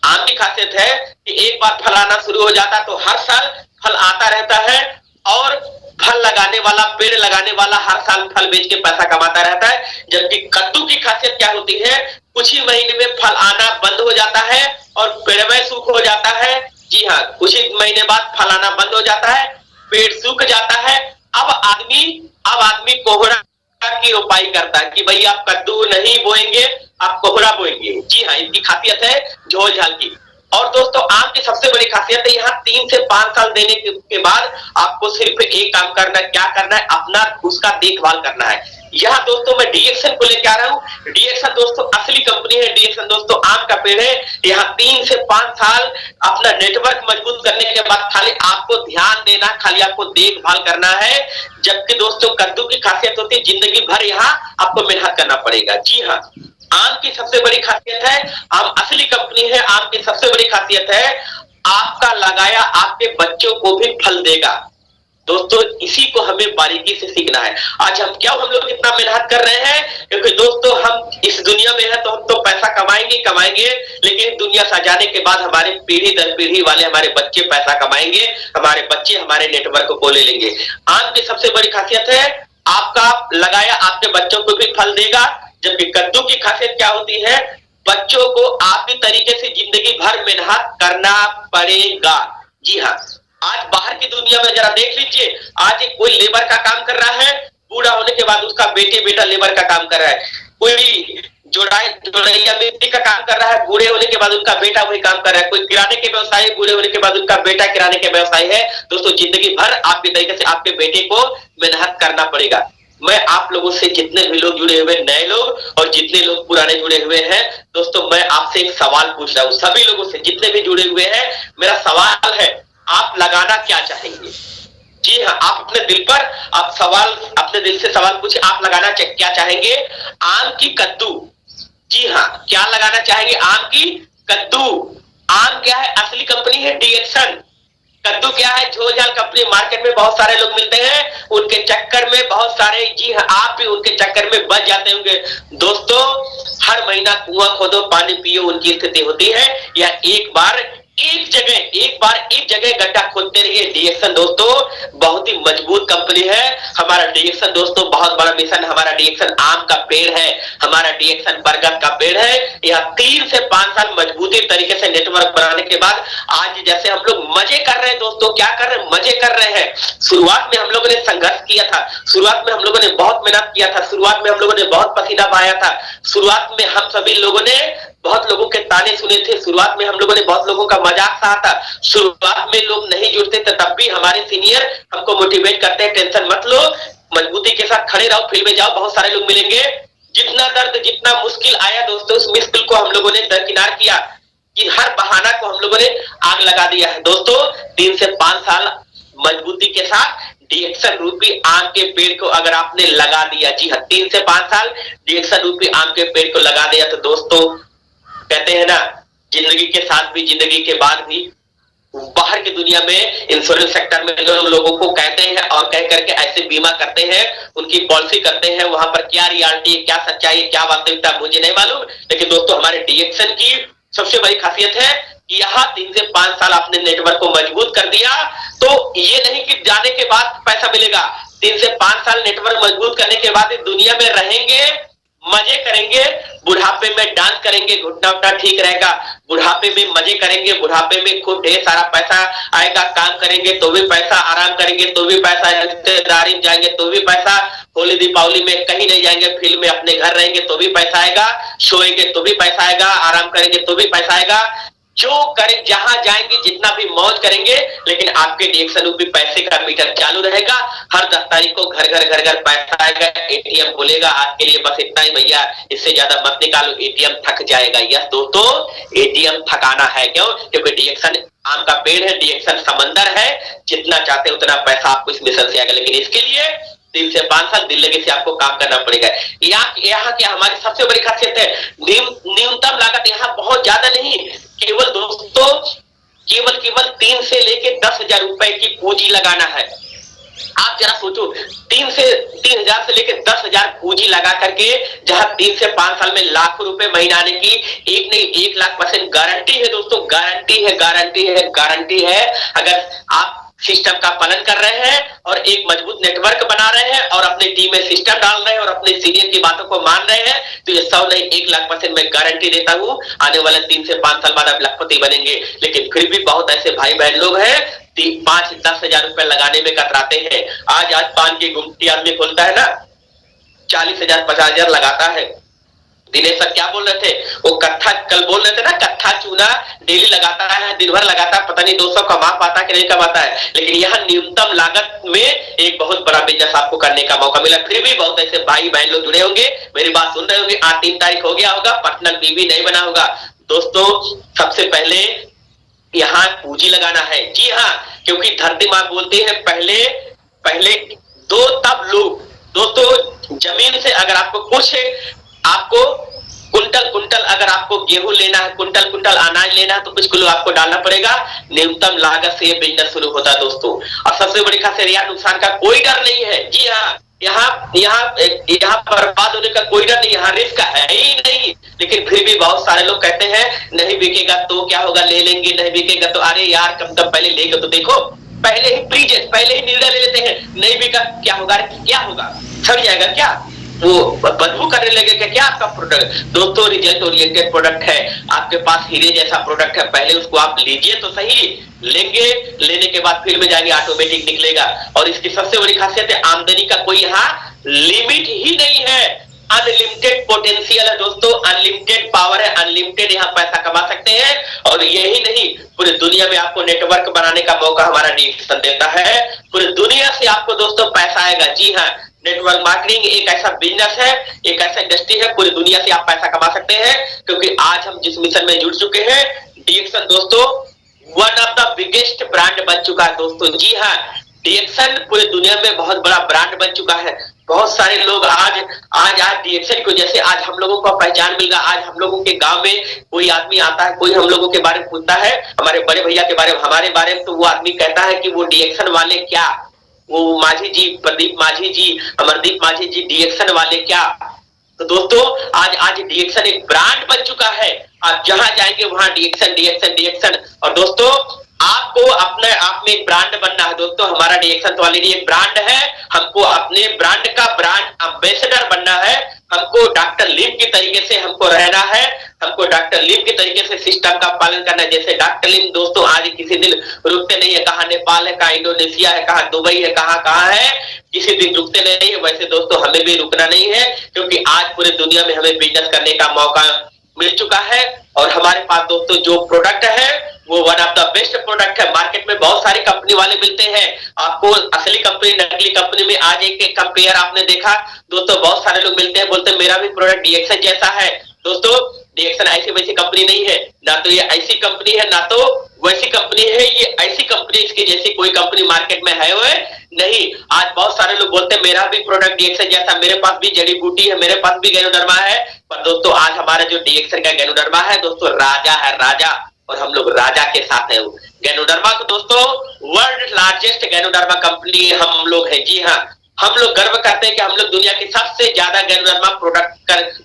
आम की खासियत है कि एक बार फल आना शुरू हो जाता है तो हर साल फल आता रहता है और फल लगाने वाला, पेड़ लगाने वाला हर साल फल बेच के पैसा कमाता रहता है। जबकि कद्दू की खासियत क्या होती है? कुछ ही महीने में फल आना बंद हो जाता है और पेड़ में सूख हो जाता है। जी हाँ, कुछ ही महीने बाद फल आना बंद हो जाता है, पेड़ सूख जाता है। अब आदमी कोहरा की रोपाई करता है कि भाई आप कद्दू नहीं बोएंगे, आप कोहरा बोएंगे। जी हाँ, इनकी खासियत है झोल झाल की। और दोस्तों आम की सबसे बड़ी खासियत है, यहाँ 3 से 5 साल देने के बाद आपको सिर्फ एक काम करना है, क्या करना है? अपना उसका देखभाल करना है। यहाँ दोस्तों मैं डीएक्शन को लेकर आ रहा हूँ। डीएक्शन दोस्तों असली कंपनी है, डीएक्शन दोस्तों आम का पेड़ है। यहाँ 3 से 5 साल अपना नेटवर्क मजबूत करने के बाद खाली आपको ध्यान देना, खाली आपको देखभाल करना है। जबकि दोस्तों कद्दू की खासियत होती है जिंदगी भर यहाँ आपको मेहनत करना पड़ेगा। जी हाँ, आम की सबसे बड़ी खासियत है, आम असली कंपनी है, आम की सबसे बड़ी खासियत है आपका लगाया आपके बच्चों को भी फल देगा। दोस्तों इसी को हमें बारीकी से सीखना है। आज हम लोग इतना मेहनत कर रहे हैं क्योंकि दोस्तों हम इस दुनिया में है तो हम तो पैसा कमाएंगे, लेकिन दुनिया सजाने के बाद हमारे पीढ़ी दर पीढ़ी वाले हमारे बच्चे पैसा कमाएंगे, हमारे बच्चे हमारे नेटवर्क को ले लेंगे। आम की सबसे बड़ी खासियत है आपका लगाया आपके बच्चों को भी फल देगा। जबकि कद्दू की खासियत क्या होती है? बच्चों को आपकी तरीके से जिंदगी भर मेहनत करना पड़ेगा। जी हाँ, आज बाहर की दुनिया में जरा देख लीजिए, आज कोई लेबर का काम कर रहा है, बूढ़ा होने के बाद उसका बेटा लेबर का काम कर रहा है। कोई जोड़ैया मिट्टी का काम कर रहा है, बूढ़े होने के बाद उनका बेटा वही काम कर रहा है। कोई किराने के व्यवसाय, बूढ़े होने के बाद उनका बेटा किराने के व्यवसाय है। दोस्तों जिंदगी भर आपके तरीके से आपके बेटे को मेहनत करना पड़ेगा। मैं आप लोगों से, जितने भी लोग जुड़े हुए नए लोग और जितने लोग पुराने जुड़े हुए हैं दोस्तों, मैं आपसे एक सवाल पूछ रहा हूं, सभी लोगों से जितने भी जुड़े हुए हैं, मेरा सवाल है, आप लगाना क्या चाहेंगे? जी हाँ, आप अपने दिल पर, आप सवाल अपने दिल से सवाल पूछिए, आप लगाना क्या चाहेंगे? आम की कद्दू? जी हाँ, क्या लगाना चाहेंगे? आम की कद्दू। आम क्या है? असली कंपनी है डीएक्सन। कद्दू क्या है? झोलझाल कंपनी। मार्केट में बहुत सारे लोग मिलते हैं, उनके चक्कर में बहुत सारे, जी हाँ, आप भी उनके चक्कर में बच जाते होंगे दोस्तों। हर महीना कुआं खोदो, पानी पियो, उनकी स्थिति होती है, या एक बार एक जगह गड्ढा खोदते रहिए। डीएक्सन दोस्तों बहुत ही मजबूत कंपनी है। हमारा डीएक्सन दोस्तों बहुत बड़ा मिशन, हमारा डीएक्सन आम का पेड़ है, हमारा डीएक्सन बरगद का पेड़ है। यह 3 से 5 साल मजबूती तरीके से नेटवर्क बनाने के बाद आज जैसे हम लोग मजे कर रहे हैं दोस्तों, क्या कर रहे हैं? मजे कर रहे हैं। शुरुआत में हम लोगों ने संघर्ष किया था, शुरुआत में हम लोगों ने बहुत मेहनत किया था, शुरुआत में हम लोगों ने बहुत पसीना बहाया था, शुरुआत में हम सभी लोगों ने बहुत लोगों के ताने सुने थे, शुरुआत में हम लोगों ने बहुत लोगों का मजाक सहा था, शुरुआत में लोग नहीं जुड़ते थे, तब भी हमारे सीनियर हमको मोटिवेट करते हैं, टेंशन मत लो, मजबूती के साथ खड़े रहो, फील्ड में जाओ, बहुत सारे लोग मिलेंगे। जितना दर्द, जितना मुश्किल आया दोस्तों, उस मुश्किल को हम लोगों ने दरकिनार किया, कि हर बहाना को हम लोगों ने आग लगा दिया है दोस्तों। 3 से 5 साल मजबूती के साथ डीएक्सन रूपी आम के पेड़ को अगर आपने लगा दिया, जी हाँ, 3 से 5 साल डीएक्सन रूपी आम के पेड़ को लगा दिया, तो दोस्तों कहते हैं ना, जिंदगी के साथ भी, जिंदगी के बाद भी, बाहर की दुनिया में इंश्योरेंस सेक्टर में लोगों को कहते हैं और कह करके ऐसे बीमा करते हैं, उनकी पॉलिसी करते हैं, वहां पर क्या रियलिटी है, क्या सच्चाई है, क्या वास्तविकता मुझे नहीं मालूम, लेकिन दोस्तों हमारे डीएक्सन की सबसे बड़ी खासियत है कि यहाँ 3 से 5 साल आपने नेटवर्क को मजबूत कर दिया, तो ये नहीं कि जाने के बाद पैसा मिलेगा। 3 से 5 साल नेटवर्क मजबूत करने के बाद दुनिया में रहेंगे, मजे करेंगे, बुढ़ापे में डांस करेंगे, घुटना उठना ठीक रहेगा, बुढ़ापे में मजे करेंगे, बुढ़ापे में खूब ढेर सारा पैसा आएगा, काम करेंगे तो भी पैसा, आराम करेंगे तो भी पैसा, रिश्तेदारी में जाएंगे तो भी पैसा, होली दीपावली में कहीं नहीं जाएंगे, फील्ड में अपने घर रहेंगे तो भी पैसा आएगा, सोएंगे तो भी पैसा आएगा, आराम करेंगे तो भी पैसा आएगा, जो करें, जहां जाएंगे, जितना भी मौज करेंगे, लेकिन आपके डीएक्सन रूपी पैसे का मीटर चालू रहेगा। हर 10 तारीख को घर घर पैसा आएगा, एटीएम बोलेगा आज के लिए बस इतना ही भैया, इससे ज्यादा मत निकालो, एटीएम थक जाएगा। यस दोस्तों, एटीएम थकाना है, क्यों? क्योंकि डीएक्सन आम का पेड़ है, डीएक्सन समंदर है, जितना चाहते उतना पैसा आपको इस मिशन से आएगा, लेकिन इसके लिए 3 से 5 साल दिल लगे से आपको काम करना पड़ेगा। यहाँ की हमारी सबसे बड़ी खासियत है, न्यूनतम लागत यहाँ बहुत ज्यादा नहीं, केवल दोस्तों केवल 3 से लेके 10,000 रुपए की पूंजी लगाना है। आप जरा सोचो, 3,000 से लेकर 10,000 पूंजी लगा करके जहां 3 से 5 साल में लाखों रुपए महीना आने की एक नहीं 1,00,000% गारंटी है दोस्तों, गारंटी है। अगर आप सिस्टम का पालन कर रहे हैं और एक मजबूत नेटवर्क बना रहे हैं और अपनी टीम में सिस्टम डाल रहे हैं और अपने सीनियर की बातों को मान रहे हैं, तो ये 100 नहीं 1,00,000% मैं गारंटी देता हूं, आने वाले 3 से 5 साल बाद आप लखपति बनेंगे। लेकिन फिर भी बहुत ऐसे भाई बहन लोग हैं 5-10 हजार रुपए लगाने में कतराते हैं। आज पान की गुमटी आदमी खोलता है ना, 40,000 50,000 लगाता है। दिनेश सर क्या बोल रहे थे, वो कट्ठा कल बोल रहे थे ना, कट्ठा चूना डेली लगाता है, दिन भर लगाता है, पता नहीं 200 कमा पाता कि नहीं कमाता है, लेकिन यहाँ न्यूनतम लागत में एक बहुत बड़ा बिजनेस आपको करने का मौका मिला। फिर भी बहुत ऐसे भाई बहन लोग जुड़े होंगे, मेरी बात सुन रहे होंगे, आज 3 तारीख हो गया होगा, पर्सनल बीवी नहीं बना होगा। दोस्तों सबसे पहले यहाँ पूंजी लगाना है, जी हाँ, क्योंकि धरती माँ बोलती है पहले दो तब लोग। दोस्तों जमीन से अगर आपको कुछ आपको कुंटल अगर आपको गेहूं लेना है, कुंटल अनाज लेना है, तो कुछ किलो आपको डालना पड़ेगा। न्यूनतम लागत से ये बिजनेस शुरू होता है दोस्तों। और सबसे बड़ी खासियत, यहाँ नुकसान का कोई डर नहीं है। जी हाँ, यहाँ बर्बाद होने का कोई डर नहीं, यहाँ रिस्क है ही नहीं। लेकिन फिर भी बहुत सारे लोग कहते हैं नहीं बिकेगा तो क्या होगा, ले लेंगे, नहीं बिकेगा तो अरे यार कम तक पहले लेंगे तो देखो, पहले ही निर्णय ले लेते हैं, नहीं बिका क्या होगा, क्या होगा, सड़ जाएगा क्या, वो बदबू करने लगेगा क्या आपका प्रोडक्ट। दोस्तों रिजल्ट ओरिएंटेड प्रोडक्ट है, आपके पास हीरे जैसा प्रोडक्ट है, पहले उसको आप लीजिए तो सही, लेंगे, लेने के बाद फील्ड में जाएंगे ऑटोमेटिक निकलेगा। और इसकी सबसे बड़ी खासियत है, आमदनी का कोई यहाँ लिमिट ही नहीं है, अनलिमिटेड पोटेंशियल है दोस्तों, अनलिमिटेड पावर है, अनलिमिटेड यहाँ पैसा कमा सकते हैं। और यही नहीं, पूरी दुनिया में आपको नेटवर्क बनाने का मौका हमारा डीएक्सन देता है, पूरी दुनिया से आपको दोस्तों पैसा आएगा। जी हाँ, नेटवर्क मार्केटिंग एक ऐसा बिजनेस है, एक ऐसा इंडस्ट्री है, पूरी दुनिया से आप पैसा कमा सकते हैं। क्योंकि आज हम जिस मिशन में जुड़ चुके हैं, डीएक्शन दोस्तों one of the biggest brand बन चुका है दोस्तों। जी हाँ, डीएक्शन पूरी दुनिया में बहुत बड़ा ब्रांड बन चुका है। बहुत सारे लोग आज डीएक्शन की वजह से आज हम लोगों को पहचान मिल गया। आज हम लोगों के गांव में कोई आदमी आता है, कोई हम लोगों के बारे में पूछता है, हमारे बड़े भैया के बारे में, हमारे बारे में, तो वो आदमी कहता है कि वो डीएक्शन वाले क्या, वो माझी जी, प्रदीप माझी जी, अमरदीप माझी जी डीएक्शन वाले क्या। तो दोस्तों आज डीएक्शन एक ब्रांड बन चुका है। आप जहां जाएंगे वहां डीएक्शन डीएक्शन डीएक्शन। और दोस्तों आपको अपने आप में एक ब्रांड बनना है दोस्तों। हमारा डीएक्शन तो ऑलरेडी एक ब्रांड है, हमको अपने ब्रांड का ब्रांड एम्बेसडर बनना है। हमको डॉक्टर लिम की तरीके से हमको रहना है, हमको डॉक्टर लिम की तरीके से सिस्टम का पालन करना है। जैसे डॉक्टर लिम दोस्तों आज किसी दिन रुकते नहीं है, कहाँ नेपाल है, कहाँ इंडोनेशिया है, कहाँ दुबई है, कहाँ कहाँ है, किसी दिन रुकते नहीं है। वैसे दोस्तों हमें भी रुकना नहीं है, क्योंकि आज पूरे दुनिया में हमें बिजनेस करने का मौका मिल चुका है। और हमारे पास दोस्तों जो प्रोडक्ट है वो one of the best product है। मार्केट में बहुत सारी कंपनी वाले मिलते हैं, आपको असली कंपनी नकली कंपनी में आज एक कंपेयर आपने देखा दोस्तों, बहुत सारे लोग मिलते हैं, बोलते हैं मेरा भी प्रोडक्ट डीएक्शन जैसा है। दोस्तों डीएक्शन ऐसी वैसी कंपनी नहीं है, ना तो ये ऐसी कंपनी है ना तो वैसी कंपनी है। ये ऐसी कंपनी इसकी जैसी कोई कंपनी मार्केट में है वो नहीं। आज बहुत सारे लोग बोलते हैं मेरा भी प्रोडक्ट डीएक्शन जैसा, मेरे पास भी जड़ी बूटी है, मेरे पास भी गैनोडर्मा है। पर दोस्तों आज हमारा जो डीएक्शन का गैनोडर्मा है दोस्तों राजा है, राजा। और हम लोग राजा के साथ है। गैनोडर्मा को दोस्तों वर्ल्ड लार्जेस्ट गैनोडर्मा कंपनी हम लोग है। जी हाँ, हम लोग गर्व करते हैं कि हम लोग दुनिया की सबसे ज्यादा गैनोडर्मा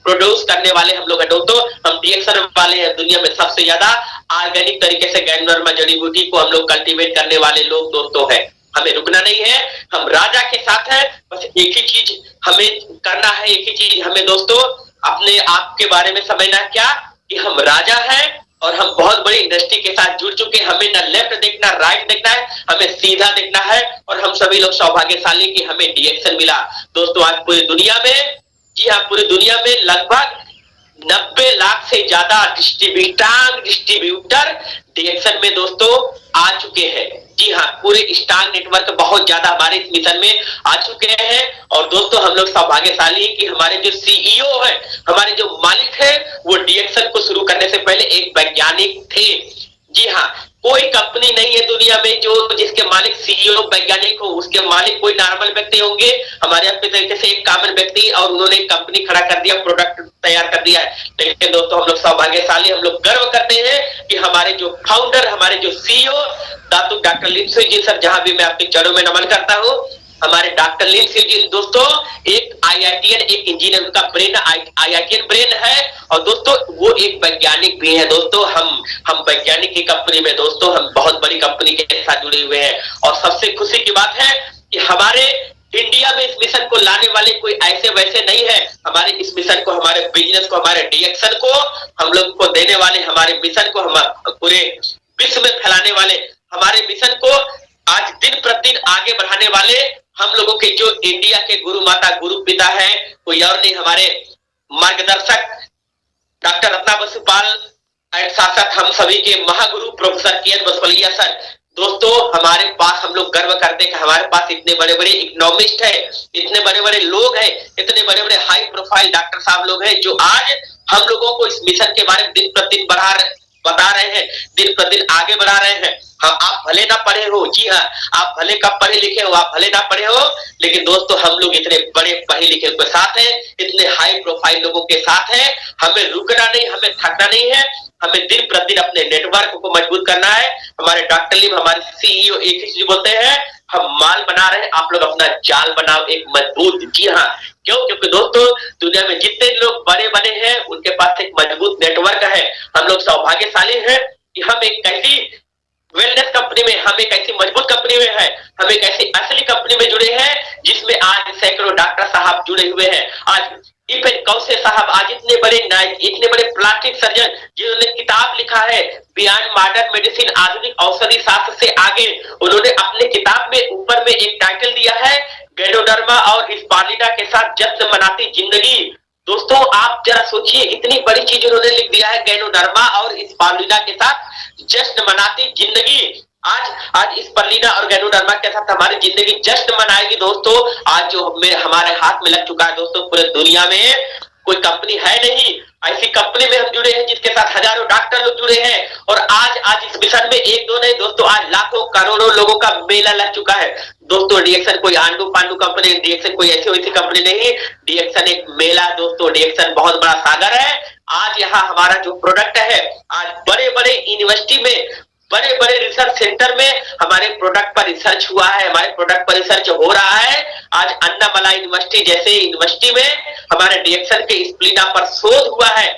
प्रोड्यूस करने वाले हम लोग हैं दोस्तों। हम डीएक्शन वाले हैं, दुनिया में सबसे ज्यादा ऑर्गेनिक तरीके से गैनोडर्मा जड़ी बूटी को हम लोग कल्टीवेट करने वाले लोग दोस्तों है। हमें रुकना नहीं है, हम राजा के साथ है। बस एक ही चीज हमें करना है, एक ही चीज हमें दोस्तों अपने आप के बारे में समझना है, क्या कि हम राजा है और हम बहुत बड़ी इंडस्ट्री के साथ जुड़ चुके हैं। हमें ना लेफ्ट देखना राइट देखना है, हमें सीधा देखना है। और हम सभी लोग सौभाग्यशाली कि हमें डीएक्शन मिला दोस्तों। आज पूरी दुनिया में, जी हाँ, पूरी दुनिया में लगभग 90 लाख से ज्यादा डिस्ट्रीब्यूटर डीएक्शन में दोस्तों आ चुके हैं। जी हाँ, पूरे स्टार नेटवर्क बहुत ज्यादा हमारे इस मिशन में आ चुके हैं। और दोस्तों हम लोग सौभाग्यशाली कि हमारे जो सीईओ है, हमारे जो मालिक है, वो डीएक्शन को शुरू करने से पहले एक वैज्ञानिक थे। जी हाँ, कोई कंपनी नहीं है दुनिया में जो जिसके मालिक सीईओ वैज्ञानिक हो। उसके मालिक कोई नॉर्मल व्यक्ति होंगे, हमारे अपने तरीके से एक कॉमन व्यक्ति, और उन्होंने एक कंपनी खड़ा कर दिया, प्रोडक्ट तैयार कर दिया है। लेकिन दोस्तों हम लोग सौभाग्यशाली, हम लोग गर्व करते हैं कि हमारे जो फाउंडर, हमारे जो सीईओ दातु डॉक्टर लिमसुई जी सर, जहां भी मैं आपके चरणों में नमन करता हूँ। हमारे डॉक्टर लिमसुई जी दोस्तों एक आईआईटीएन, एक इंजीनियर, उनका ब्रेन आईआईटीएन ब्रेन है। और दोस्तों वो एक वैज्ञानिक भी है दोस्तों। हम वैज्ञानिक की कंपनी में दोस्तों हम बहुत बड़ी कंपनी के साथ जुड़े हुए हैं। और सबसे खुशी की बात है कि हमारे इंडिया में इस मिशन को लाने वाले कोई ऐसे वैसे नहीं है। हमारे इस मिशन को, हमारे बिजनेस को, हमारे डीएक्शन को हम लोग को देने वाले, हमारे मिशन को हम पूरे विश्व में फैलाने वाले, हमारे मिशन को आज दिन प्रतिदिन आगे बढ़ाने वाले हम लोगों के जो इंडिया के गुरु माता गुरु पिता है, कोई और नहीं, हमारे मार्गदर्शक डॉक्टर रत्ना बसुपाल एंड शासक हम सभी के महागुरु प्रोफेसर के.एन. बसवलिया सर। दोस्तों हमारे पास, हम लोग गर्व करते हैं कि हमारे पास इतने बड़े बड़े इकोनॉमिस्ट है, इतने बड़े बड़े लोग हैं, इतने बड़े बड़े हाई प्रोफाइल डॉक्टर साहब लोग हैं, जो आज हम लोगों को इस मिशन के बारे में दिन प्रतिदिन बता रहे हैं, दिन प्रतिदिन आगे बढ़ा रहे हैं। हाँ, आप भले ना पढ़े हो, जी हाँ, आप भले कब पढ़े लिखे हो, आप भले ना पढ़े हो, लेकिन दोस्तों हम लोग इतने बड़े पढ़े लिखे के साथ हैं, इतने हाई प्रोफाइल लोगों के साथ हैं। हमें रुकना नहीं, हमें थकना नहीं है, हमें दिन प्रतिदिन अपने नेटवर्क को मजबूत करना है। हमारे डॉक्टर लिम, हमारे सीईओ एक ही चीज बोलते हैं, हम माल बना रहे हैं, आप लोग अपना जाल बनाओ एक मजबूत। जी हाँ, क्यों? क्योंकि दोस्तों दुनिया में जितने लोग बड़े बने हैं उनके पास एक मजबूत नेटवर्क है। हम लोग सौभाग्यशाली हैं कि हम एक ऐसी वेलनेस कंपनी में, हम एक ऐसी मजबूत कंपनी में है, हम एक ऐसी असली कंपनी में जुड़े हैं जिसमें आज सैकड़ों डॉक्टर साहब जुड़े हुए हैं। आज इपन कौशे साहब, आज इतने बड़े प्लास्टिक सर्जन जिन्होंने किताब लिखा है बियॉन्ड मॉडर्न मेडिसिन, आधुनिक औषधि शास्त्र से आगे, उन्होंने अपने किताब में ऊपर में एक टाइटल दिया है गैनोडर्मा और स्पारुलिना के साथ जश्न मनाती जिंदगी। दोस्तों आप जरा सोचिए, इतनी बड़ी चीज उन्होंने लिख दिया है, गैनोडर्मा और स्पारुलिना के साथ जश्न मनाती जिंदगी। आज आज इस पर्लिना और गैनोडर्मा के साथ हमारी जिंदगी जश्न मनाएगी दोस्तों। आज जो हमारे हाथ में लग चुका है दोस्तों, पूरे दुनिया में कोई कंपनी है नहीं ऐसी कंपनी में हम जुड़े हैं जिसके साथ हजारों डॉक्टर लोग जुड़े हैं। और आज इस मिशन में एक दो नहीं दोस्तों, आज लाखों करोड़ों लोगों का मेला लग चुका है दोस्तों। डीएक्सन कोई आंडू पांडू कंपनी, डीएक्सन कोई ऐसी वैसी कंपनी नहीं, डीएक्सन एक मेला दोस्तों। डीएक्सन बहुत बड़ा सागर है। आज यहाँ हमारा जो प्रोडक्ट है, आज बड़े बड़े यूनिवर्सिटी में, बड़े बड़े रिसर्च सेंटर में हमारे प्रोडक्ट पर रिसर्च हुआ है, हमारे प्रोडक्ट पर रिसर्च हो रहा है। आज अन्नामलाई यूनिवर्सिटी जैसे यूनिवर्सिटी में हमारे डीएक्सन के स्प्लिना पर शोध हुआ है।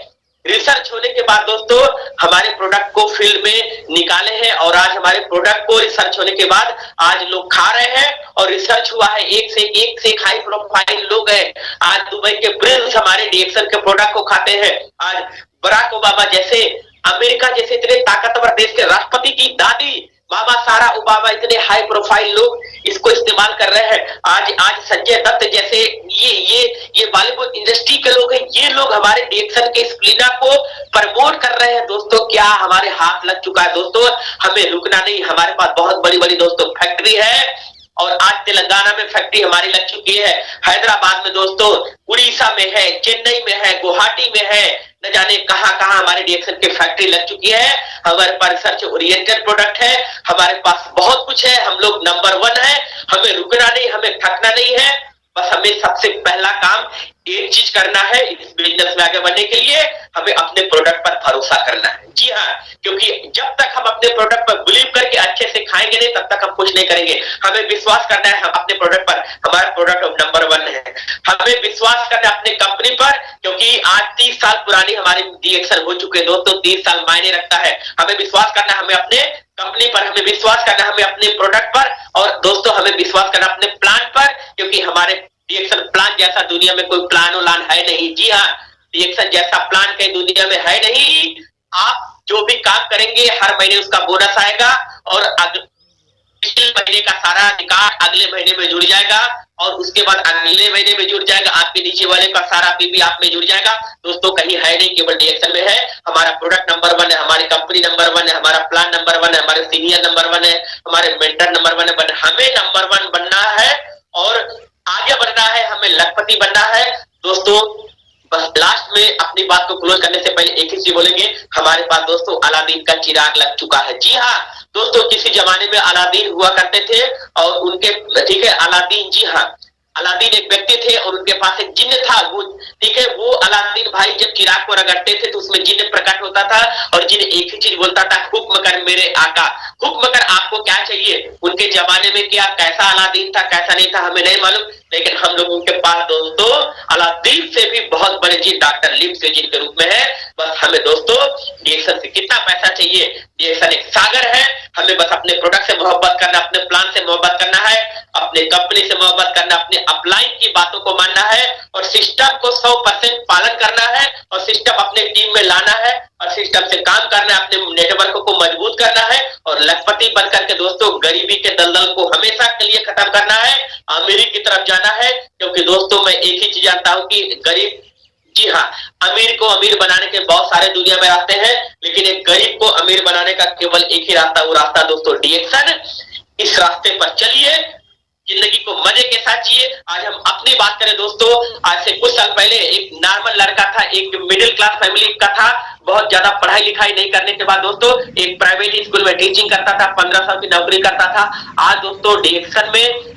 रिसर्च होने के बाद दोस्तों हमारे प्रोडक्ट को फील्ड में निकाले हैं और आज हमारे प्रोडक्ट को रिसर्च होने के बाद आज लोग खा रहे हैं और रिसर्च हुआ है। एक से एक हाई प्रोफाइल लोग हैं। आज दुबई के प्रिंस हमारे डीएक्सन के प्रोडक्ट को खाते हैं। आज बराक ओबामा जैसे, अमेरिका जैसे इतने ताकतवर देश के राष्ट्रपति की दादी मामा सारा ओबामा, इतने हाई प्रोफाइल लोग इसको इस्तेमाल कर रहे हैं। आज संजय दत्त जैसे ये बॉलीवुड इंडस्ट्री के लोग हैं, ये लोग हमारे डीएक्सन के स्प्लिना को प्रमोट कर रहे हैं दोस्तों। क्या हमारे हाथ लग चुका है दोस्तों, हमें रुकना नहीं। हमारे पास बहुत बड़ी बड़ी दोस्तों फैक्ट्री है और आज तेलंगाना में फैक्ट्री हमारी लग चुकी है, हैदराबाद में दोस्तों, उड़ीसा में है, चेन्नई में है, गुवाहाटी में है, न जाने कहां कहां हमारे डीएक्सन की फैक्ट्री लग चुकी है। हमारे पास रिसर्च ओरिएंटेड प्रोडक्ट है, हमारे पास बहुत कुछ है, हम लोग नंबर 1 है। हमें रुकना नहीं, हमें थकना नहीं है। बस हमें सबसे पहला काम एक चीज करना है इस बिजनेस में आगे बढ़ने के लिए, हमें अपने प्रोडक्ट पर भरोसा करना है। जी हाँ, क्योंकि जब तक हम अपने प्रोडक्ट पर बिलीव करके अच्छे से खाएंगे नहीं, तब तक हम कुछ नहीं करेंगे। हमें विश्वास करना है हम अपने प्रोडक्ट पर, हमारा प्रोडक्ट नंबर 1 है। हमें विश्वास करना है अपने कंपनी पर, क्योंकि आज 30 साल पुरानी हमारी डीएक्सन हो चुके हैं दोस्तों। 30 साल मायने रखता है। हमें विश्वास करना है हमें अपने कंपनी पर, हमें विश्वास करना है हमें अपने प्रोडक्ट पर, और दोस्तों हमें विश्वास करना अपने प्लान पर, क्योंकि हमारे डीएक्सन प्लान जैसा दुनिया में कोई प्लान है नहीं। जी हाँ, डीएक्सन जैसा प्लान कहीं दुनिया में है नहीं। आप जो भी काम करेंगे हर महीने उसका बोनस आएगा और पिछले महीने का सारा रिकॉर्ड अगले महीने में जुड़ जाएगा और उसके बाद अगले महीने में जुड़ जाएगा। आपके नीचे वाले का सारा पीपी आप में जुड़ जाएगा दोस्तों। कहीं है नहीं, केवल डीएक्सन में है। हमारा प्रोडक्ट नंबर 1 है, हमारी कंपनी नंबर 1 है, हमारा प्लान नंबर 1 है, हमारे सीनियर नंबर 1 है, हमारे मेंटर नंबर 1 है। हमें नंबर 1 बनना है और आगे बढ़ना है, हमें लखपति बनना है दोस्तों। बस लास्ट में अपनी बात को क्लोज करने से पहले एक ही चीज बोलेंगे, हमारे पास दोस्तों अलादीन का चिराग लग चुका है। जी हाँ दोस्तों, किसी जमाने में अलादीन हुआ करते थे और उनके, ठीक है, अलादीन, जी हाँ, अलादीन एक व्यक्ति थे और उनके पास एक जिन्न था। वो, ठीक है, वो अलादीन भाई जब चिराग को रगड़ते थे तो उसमें जिन्न प्रकट होता था और जिन्न एक ही चीज बोलता था, हुक्म कर मेरे आका, हुक्म कर, आपको क्या चाहिए। उनके जमाने में क्या कैसा अलादीन था कैसा नहीं था हमें नहीं मालूम, लेकिन हम लोगों के पास दोस्तों अलादीन से भी बहुत बड़े जी डॉक्टर लिप्स जिन के रूप में है। बस हमें दोस्तों डीएक्सन से कितना पैसा चाहिए, डीएक्सन एक सागर है। हमें बस अपने प्रोडक्ट से मोहब्बत करना, अपने प्लान से मोहब्बत करना है, अपने कंपनी से मोहब्बत करना, अपने अपलाइन की बातों को मानना है और सिस्टम को 100% पालन करना है और सिस्टम अपने टीम में लाना है और सिस्टम से काम करना है, अपने नेटवर्क को मजबूत करना है और लखपति बनकर के दोस्तों गरीबी के दलदल को हमेशा के लिए खत्म करना है, अमीरी की तरफ जाना है। क्योंकि दोस्तों मैं एक ही चीज जानता हूं कि गरीब, जी हाँ, अमीर को अमीर बनाने के बहुत सारे दुनिया में रास्ते हैं, लेकिन एक गरीब को अमीर बनाने का केवल एक ही रास्ता, वो रास्ता दोस्तों डीएक्सन। इस रास्ते पर चलिए, जिंदगी को मजे के साथ जिए। आज हम अपनी बात करें दोस्तों, आज से कुछ साल पहले एक नॉर्मल लड़का था, एक मिडिल क्लास फैमिली का था, बहुत ज्यादा पढ़ाई लिखाई नहीं करने के बाद दोस्तों एक प्राइवेट स्कूल में टीचिंग करता था, 15 साल की नौकरी करता था। आज दोस्तों डीएक्सन में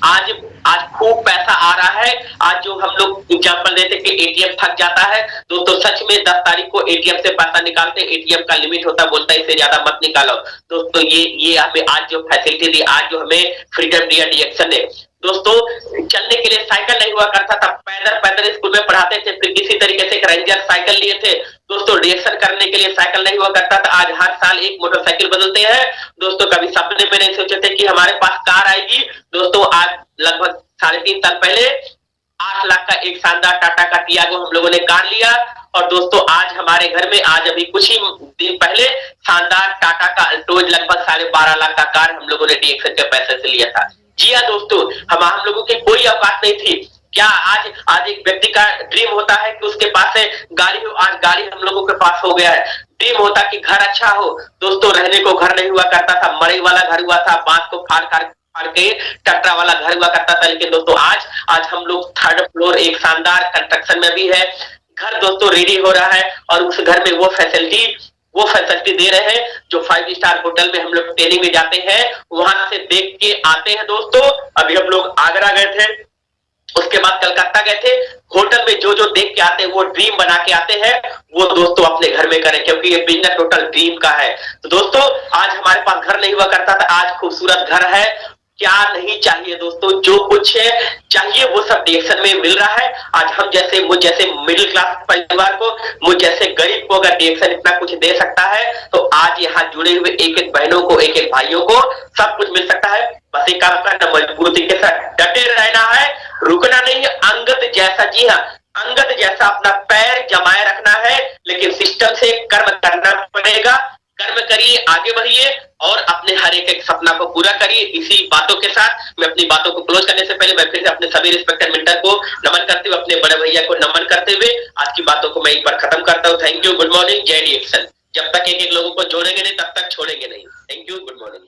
आज खूब पैसा आ रहा है। आज जो हम लोग एग्जांपल देते कि एटीएम थक जाता है दोस्तों, सच में 10 तारीख को एटीएम से पैसा निकालते, एटीएम का लिमिट होता, बोलता है इससे ज्यादा मत निकालो दोस्तों। ये हमें आज जो फैसिलिटी दी, आज जो हमें फ्रीडम दिया डीएक्सन ने दोस्तों। चलने के लिए साइकिल नहीं हुआ करता था, पैदल स्कूल में पढ़ाते थे, फिर किसी तरीके से एक रेंजर साइकिल लिए थे दोस्तों। डीएक्सन करने के लिए साइकिल नहीं हुआ करता था, आज हर साल एक मोटरसाइकिल बदलते हैं दोस्तों। कभी सपने में नहीं सोचे थे कि हमारे पास कार आएगी दोस्तों। आज लगभग 3.5 साल पहले 8 लाख का एक शानदार टाटा का टियागो हम लोगों ने कार लिया और दोस्तों आज हमारे घर में, आज अभी कुछ ही दिन पहले शानदार टाटा का अल्टोज लगभग 12.5 लाख का कार हम लोगों ने डीएक्सन के पैसे से लिया था। जी हाँ दोस्तों, हम लोगों की कोई औकात नहीं थी। क्या आज एक व्यक्ति का ड्रीम होता है कि उसके पास गाड़ी हो, आज गाड़ी हम लोगों के पास हो गया है। ड्रीम होता कि घर अच्छा हो। दोस्तों रहने को घर नहीं हुआ करता था, मड़ई वाला घर हुआ था, बांस को फाड़ के टटरा वाला घर हुआ करता था। लेकिन दोस्तों आज हम लोग थर्ड फ्लोर एक शानदार कंस्ट्रक्शन में भी है। घर दोस्तों रेडी हो रहा है और उस घर में वो फैसिलिटी दे रहे हैं जो 5 स्टार होटल में हम लोग ट्रेनिंग में जाते हैं, वहां से देख के आते हैं। दोस्तों अभी हम लोग आगरा गए थे, उसके बाद कलकत्ता गए थे। होटल में जो जो देख के आते हैं वो ड्रीम बना के आते हैं, वो दोस्तों अपने घर में करें, क्योंकि ये बिजनेस टोटल ड्रीम का है। तो दोस्तों आज हमारे पास घर नहीं हुआ करता था, आज खूबसूरत घर है। क्या नहीं चाहिए दोस्तों, जो कुछ है चाहिए वो सब डीएक्शन में मिल रहा है। आज हम जैसे मुझ जैसे मिडिल क्लास परिवार को, मुझ जैसे गरीब को अगर डीएक्शन इतना कुछ दे सकता है, तो आज यहाँ जुड़े हुए एक एक बहनों को, एक एक भाइयों को सब कुछ मिल सकता है। बस एक काम करना, मजबूती के साथ डटे रहना है, रुकना नहीं है। अंगद जैसा, जी हाँ, अंगद जैसा अपना पैर जमाए रखना है, लेकिन सिस्टम से कर्म करना पड़ेगा। कर्म करिए, आगे बढ़िए और अपने हर एक एक सपना को पूरा करिए। इसी बातों के साथ मैं अपनी बातों को क्लोज करने से पहले मैं फिर से अपने सभी रिस्पेक्टेड मेंटर को नमन करते हुए, अपने बड़े भैया को नमन करते हुए आज की बातों को मैं एक बार खत्म करता हूँ। थैंक यू, गुड मॉर्निंग, जय डीएक्शन। जब तक एक एक लोगों को जोड़ेंगे नहीं तब तक छोड़ेंगे नहीं। Thank you, good morning.